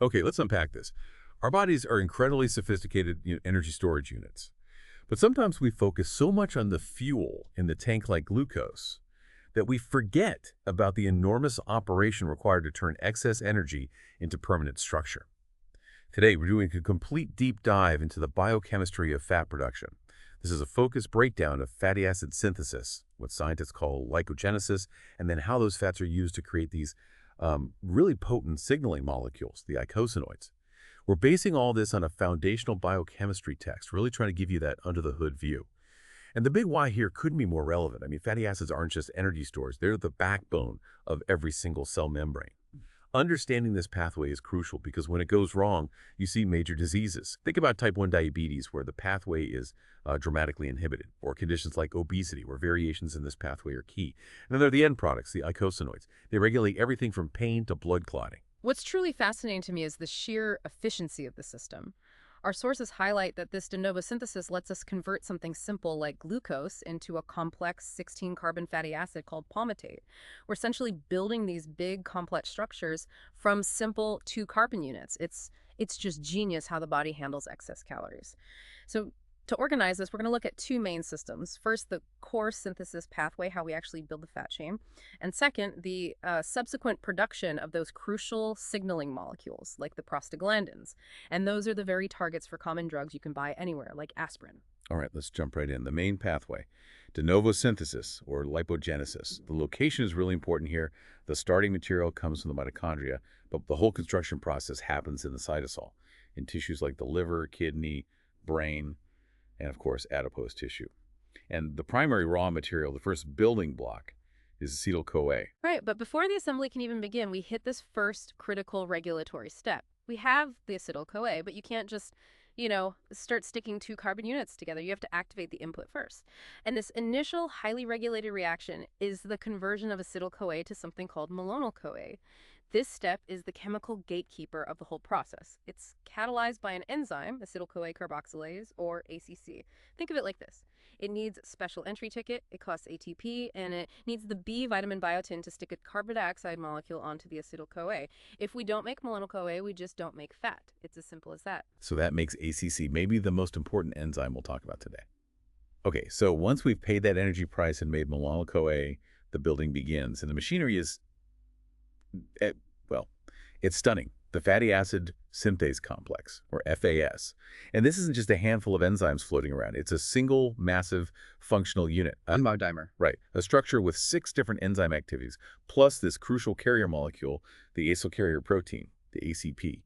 Okay, let's unpack this. Our bodies are incredibly sophisticated energy storage units. But sometimes we focus so much on the fuel in the tank like glucose that we forget about the enormous operation required to turn excess energy into permanent structure. Today, we're doing a complete deep dive into the biochemistry of fat production. This is a focused breakdown of fatty acid synthesis, what scientists call lipogenesis, and then how those fats are used to create these really potent signaling molecules, the eicosanoids. We're basing all this on a foundational biochemistry text, really trying to give you that under-the-hood view. And the big why here couldn't be more relevant. I mean, fatty acids aren't just energy stores. They're the backbone of every single cell membrane. Understanding this pathway is crucial because when it goes wrong, you see major diseases. Think about type 1 diabetes, where the pathway is dramatically inhibited, or conditions like obesity, where variations in this pathway are key. And then there are the end products, the eicosanoids. They regulate everything from pain to blood clotting. What's truly fascinating to me is the sheer efficiency of the system. Our sources highlight that this de novo synthesis lets us convert something simple like glucose into a complex 16-carbon fatty acid called palmitate. We're essentially building these big complex structures from simple 2-carbon units. It's just genius how the body handles excess calories. So to organize this, we're going to look at two main systems. First, the core synthesis pathway, how we actually build the fat chain. And second, the subsequent production of those crucial signaling molecules, like the prostaglandins. And those are the very targets for common drugs you can buy anywhere, like aspirin. All right, let's jump right in. The main pathway, de novo synthesis, or lipogenesis. The location is really important here. The starting material comes from the mitochondria, but the whole construction process happens in the cytosol, in tissues like the liver, kidney, brain, and of course, adipose tissue. And the primary raw material, the first building block, is acetyl-CoA. Right, but before the assembly can even begin, we hit this first critical regulatory step. We have the acetyl-CoA, but you can't just, start sticking 2 carbon units together. You have to activate the input first. And this initial highly regulated reaction is the conversion of acetyl-CoA to something called malonyl-CoA. This step is the chemical gatekeeper of the whole process. It's catalyzed by an enzyme, acetyl-CoA carboxylase, or ACC. Think of it like this. It needs a special entry ticket, it costs ATP, and it needs the B vitamin biotin to stick a carbon dioxide molecule onto the acetyl-CoA. If we don't make malonyl-CoA, we just don't make fat. It's as simple as that. So that makes ACC maybe the most important enzyme we'll talk about today. Okay, so once we've paid that energy price and made malonyl-CoA, the building begins, and the machinery is it's stunning. The fatty acid synthase complex, or FAS. And this isn't just a handful of enzymes floating around. It's a single, massive, functional unit. Homodimer. Right. A structure with 6 different enzyme activities, plus this crucial carrier molecule, the acyl carrier protein, the ACP,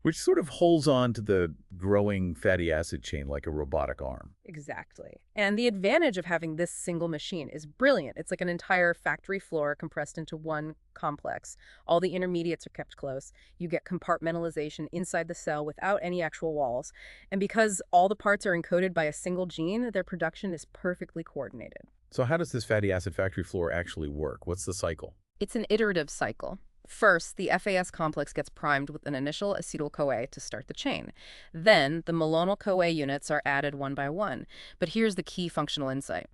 which sort of holds on to the growing fatty acid chain like a robotic arm. Exactly. And the advantage of having this single machine is brilliant. It's like an entire factory floor compressed into one complex. All the intermediates are kept close. You get compartmentalization inside the cell without any actual walls. And because all the parts are encoded by a single gene, their production is perfectly coordinated. So how does this fatty acid factory floor actually work? What's the cycle? It's an iterative cycle. First, the FAS complex gets primed with an initial acetyl-CoA to start the chain. Then, the malonyl-CoA units are added one by one. But here's the key functional insight.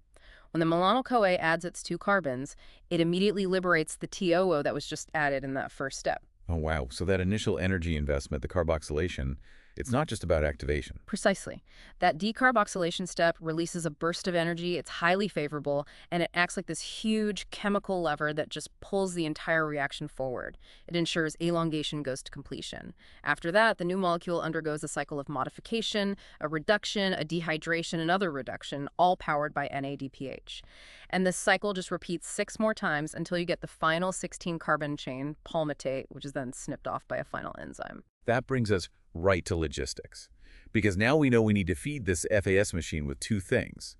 When the malonyl-CoA adds its 2 carbons, it immediately liberates the TOO that was just added in that first step. Oh, wow. So that initial energy investment, the carboxylation, it's not just about activation. Precisely. That decarboxylation step releases a burst of energy. It's highly favorable, and it acts like this huge chemical lever that just pulls the entire reaction forward. It ensures elongation goes to completion. After that, the new molecule undergoes a cycle of modification, a reduction, a dehydration, another reduction, all powered by NADPH. And this cycle just repeats 6 more times until you get the final 16-carbon chain, palmitate, which is then snipped off by a final enzyme. That brings us right to logistics, because now we know we need to feed this FAS machine with 2 things,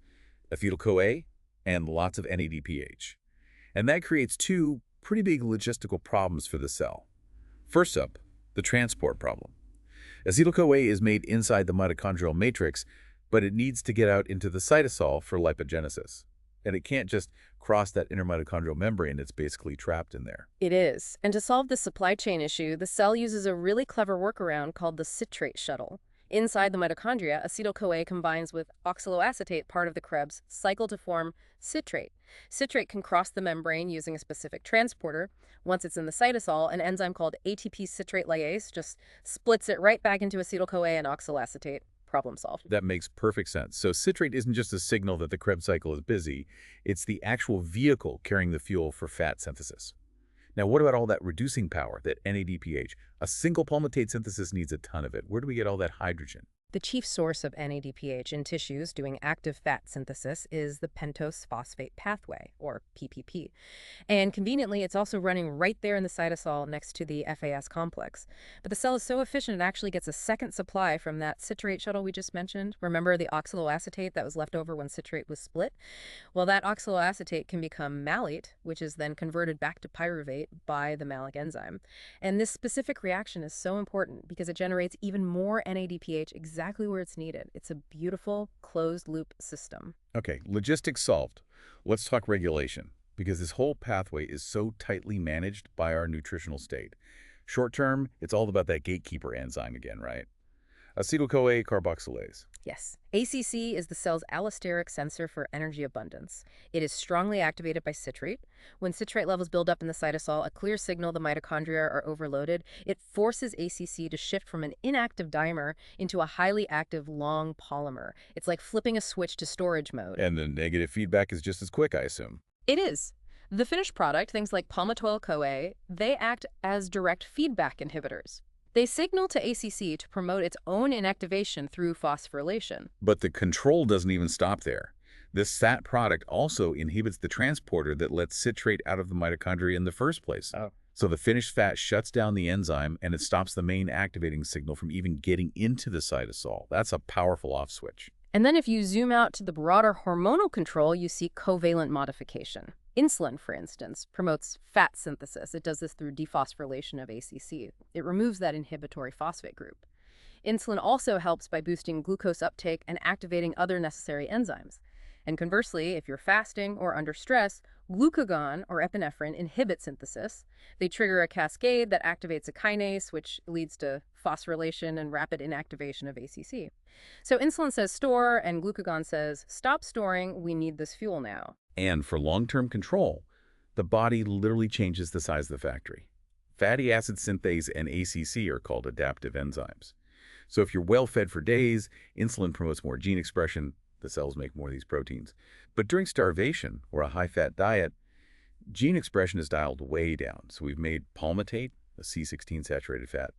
acetyl-CoA and lots of NADPH. And that creates 2 pretty big logistical problems for the cell. First up, the transport problem. Acetyl-CoA is made inside the mitochondrial matrix, but it needs to get out into the cytosol for lipogenesis. And it can't just cross that intermitochondrial membrane. It's basically trapped in there. It is. And to solve this supply chain issue, the cell uses a really clever workaround called the citrate shuttle. Inside the mitochondria, acetyl-CoA combines with oxaloacetate, part of the Krebs cycle, to form citrate. Citrate can cross the membrane using a specific transporter. Once it's in the cytosol, an enzyme called ATP citrate lyase just splits it right back into acetyl-CoA and oxaloacetate. Problem solved. That makes perfect sense. So citrate isn't just a signal that the Krebs cycle is busy, it's the actual vehicle carrying the fuel for fat synthesis. Now, what about all that reducing power, that NADPH? A single palmitate synthesis needs a ton of it. Where do we get all that hydrogen? The chief source of NADPH in tissues doing active fat synthesis is the pentose phosphate pathway, or PPP. And conveniently, it's also running right there in the cytosol next to the FAS complex. But the cell is so efficient, it actually gets a second supply from that citrate shuttle we just mentioned. Remember the oxaloacetate that was left over when citrate was split? Well, that oxaloacetate can become malate, which is then converted back to pyruvate by the malic enzyme. And this specific reaction is so important because it generates even more NADPH exactly where it's needed. It's a beautiful, closed-loop system. Okay, logistics solved. Let's talk regulation, because this whole pathway is so tightly managed by our nutritional state. Short term, it's all about that gatekeeper enzyme again, right? Acetyl-CoA carboxylase. Yes. ACC is the cell's allosteric sensor for energy abundance. It is strongly activated by citrate. When citrate levels build up in the cytosol, a clear signal the mitochondria are overloaded. It forces ACC to shift from an inactive dimer into a highly active long polymer. It's like flipping a switch to storage mode. And the negative feedback is just as quick, I assume. It is. The finished product, things like palmitoyl-CoA, they act as direct feedback inhibitors. They signal to ACC to promote its own inactivation through phosphorylation. But the control doesn't even stop there. This fat product also inhibits the transporter that lets citrate out of the mitochondria in the first place. Oh. So the finished fat shuts down the enzyme, and it stops the main activating signal from even getting into the cytosol. That's a powerful off switch. And then if you zoom out to the broader hormonal control, you see covalent modification. Insulin, for instance, promotes fat synthesis. It does this through dephosphorylation of ACC. It removes that inhibitory phosphate group. Insulin also helps by boosting glucose uptake and activating other necessary enzymes. And conversely, if you're fasting or under stress, glucagon or epinephrine inhibit synthesis. They trigger a cascade that activates a kinase, which leads to phosphorylation and rapid inactivation of ACC. So insulin says store, and glucagon says stop storing, we need this fuel now. And for long-term control, the body literally changes the size of the factory. Fatty acid synthase and ACC are called adaptive enzymes. So if you're well-fed for days, insulin promotes more gene expression, the cells make more of these proteins. But during starvation or a high-fat diet, gene expression is dialed way down. So we've made palmitate, a C16 saturated fat.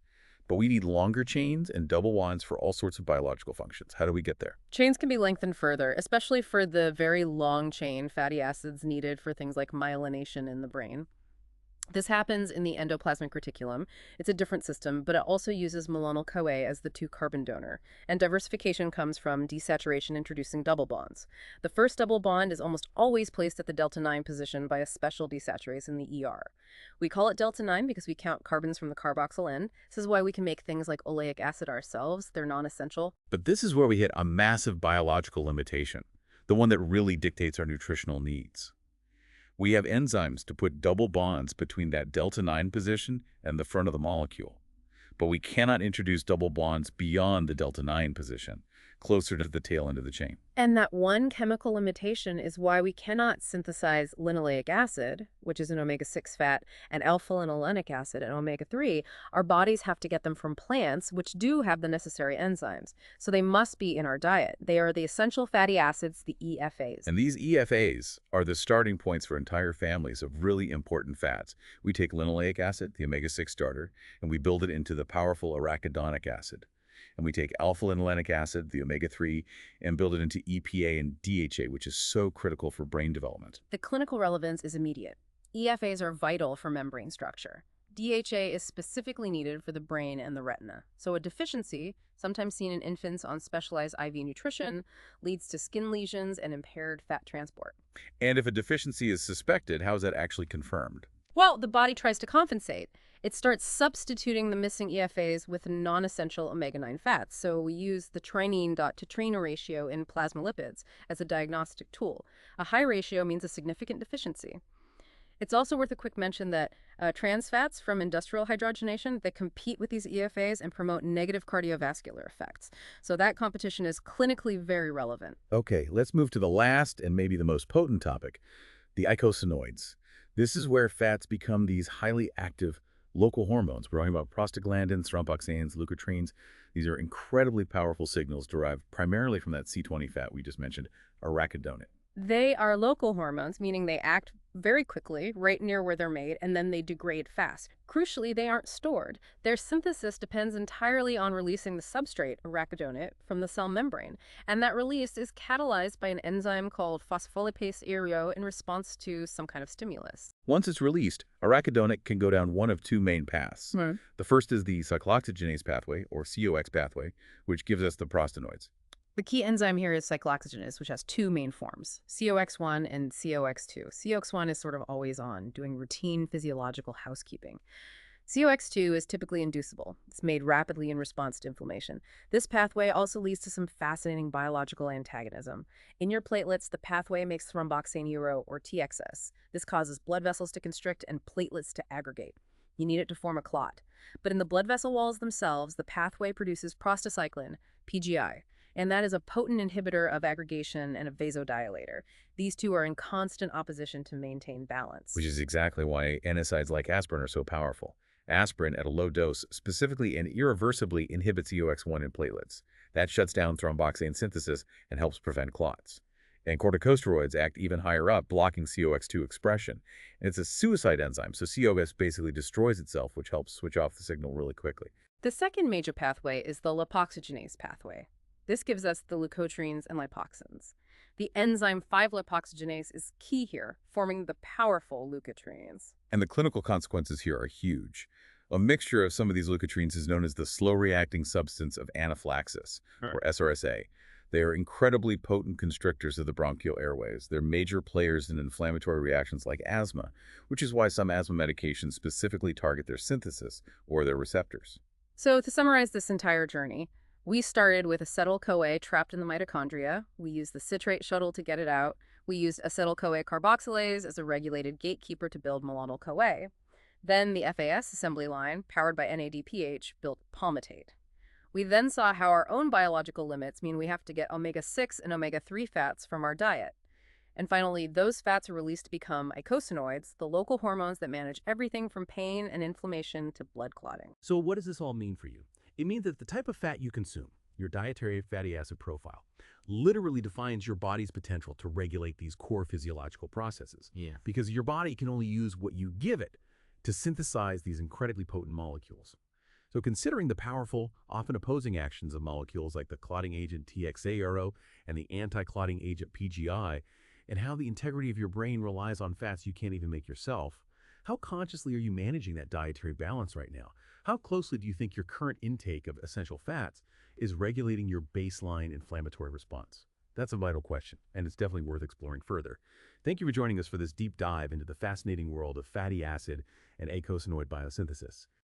But we need longer chains and double bonds for all sorts of biological functions. How do we get there? Chains can be lengthened further, especially for the very long chain fatty acids needed for things like myelination in the brain. This happens in the endoplasmic reticulum. It's a different system, but it also uses malonyl-CoA as the 2-carbon donor. And diversification comes from desaturation introducing double bonds. The first double bond is almost always placed at the delta 9 position by a special desaturase in the ER. We call it delta 9 because we count carbons from the carboxyl end. This is why we can make things like oleic acid ourselves. They're non-essential. But this is where we hit a massive biological limitation, the one that really dictates our nutritional needs. We have enzymes to put double bonds between that delta 9 position and the front of the molecule. But we cannot introduce double bonds beyond the delta 9 position, closer to the tail end of the chain. And that one chemical limitation is why we cannot synthesize linoleic acid, which is an omega-6 fat, and alpha-linolenic acid, an omega-3. Our bodies have to get them from plants, which do have the necessary enzymes. So they must be in our diet. They are the essential fatty acids, the EFAs. And these EFAs are the starting points for entire families of really important fats. We take linoleic acid, the omega-6 starter, and we build it into the powerful arachidonic acid. And we take alpha-linolenic acid, the omega-3, and build it into EPA and DHA, which is so critical for brain development. The clinical relevance is immediate. EFAs are vital for membrane structure. DHA is specifically needed for the brain and the retina. So a deficiency, sometimes seen in infants on specialized IV nutrition, leads to skin lesions and impaired fat transport. And if a deficiency is suspected, how is that actually confirmed? Well, the body tries to compensate. It starts substituting the missing EFAs with non-essential omega-9 fats. So we use the trinine-to-trina ratio in plasma lipids as a diagnostic tool. A high ratio means a significant deficiency. It's also worth a quick mention that trans fats from industrial hydrogenation that compete with these EFAs and promote negative cardiovascular effects. So that competition is clinically very relevant. Okay, let's move to the last and maybe the most potent topic, the eicosanoids. This is where fats become these highly active local hormones. We're talking about prostaglandins, thromboxanes, leukotrienes. These are incredibly powerful signals derived primarily from that C20 fat we just mentioned, arachidonate. They are local hormones, meaning they act very quickly, right near where they're made, and then they degrade fast. Crucially, they aren't stored. Their synthesis depends entirely on releasing the substrate, arachidonate, from the cell membrane, and that release is catalyzed by an enzyme called phospholipase ero in response to some kind of stimulus. Once it's released, arachidonate can go down one of two main paths. Right. The first is the cyclooxygenase pathway, or COX pathway, which gives us the prostanoids. The key enzyme here is cyclooxygenase, which has two main forms, COX1 and COX2. COX1 is sort of always on, doing routine physiological housekeeping. COX2 is typically inducible. It's made rapidly in response to inflammation. This pathway also leads to some fascinating biological antagonism. In your platelets, the pathway makes thromboxane euro, or TXS. This causes blood vessels to constrict and platelets to aggregate. You need it to form a clot. But in the blood vessel walls themselves, the pathway produces prostacyclin, PGI, and that is a potent inhibitor of aggregation and a vasodilator. These two are in constant opposition to maintain balance. Which is exactly why NSAIDs like aspirin are so powerful. Aspirin at a low dose specifically and irreversibly inhibits COX1 in platelets. That shuts down thromboxane synthesis and helps prevent clots. And corticosteroids act even higher up, blocking COX2 expression. And it's a suicide enzyme, so COX basically destroys itself, which helps switch off the signal really quickly. The second major pathway is the lipogenesis pathway. This gives us the leukotrienes and lipoxins. The enzyme 5-lipoxygenase is key here, forming the powerful leukotrienes. And the clinical consequences here are huge. A mixture of some of these leukotrienes is known as the slow-reacting substance of anaphylaxis, or SRSA. They are incredibly potent constrictors of the bronchial airways. They're major players in inflammatory reactions like asthma, which is why some asthma medications specifically target their synthesis or their receptors. So to summarize this entire journey, we started with acetyl-CoA trapped in the mitochondria. We used the citrate shuttle to get it out. We used acetyl-CoA carboxylase as a regulated gatekeeper to build malonyl-CoA. Then the FAS assembly line, powered by NADPH, built palmitate. We then saw how our own biological limits mean we have to get omega-6 and omega-3 fats from our diet. And finally, those fats are released to become eicosanoids, the local hormones that manage everything from pain and inflammation to blood clotting. So what does this all mean for you? It means that the type of fat you consume, your dietary fatty acid profile, literally defines your body's potential to regulate these core physiological processes. Because your body can only use what you give it to synthesize these incredibly potent molecules. So considering the powerful, often opposing actions of molecules like the clotting agent TXA-ARO and the anti-clotting agent PGI, and how the integrity of your brain relies on fats you can't even make yourself, how consciously are you managing that dietary balance right now? How closely do you think your current intake of essential fats is regulating your baseline inflammatory response? That's a vital question, and it's definitely worth exploring further. Thank you for joining us for this deep dive into the fascinating world of fatty acid and eicosanoid biosynthesis.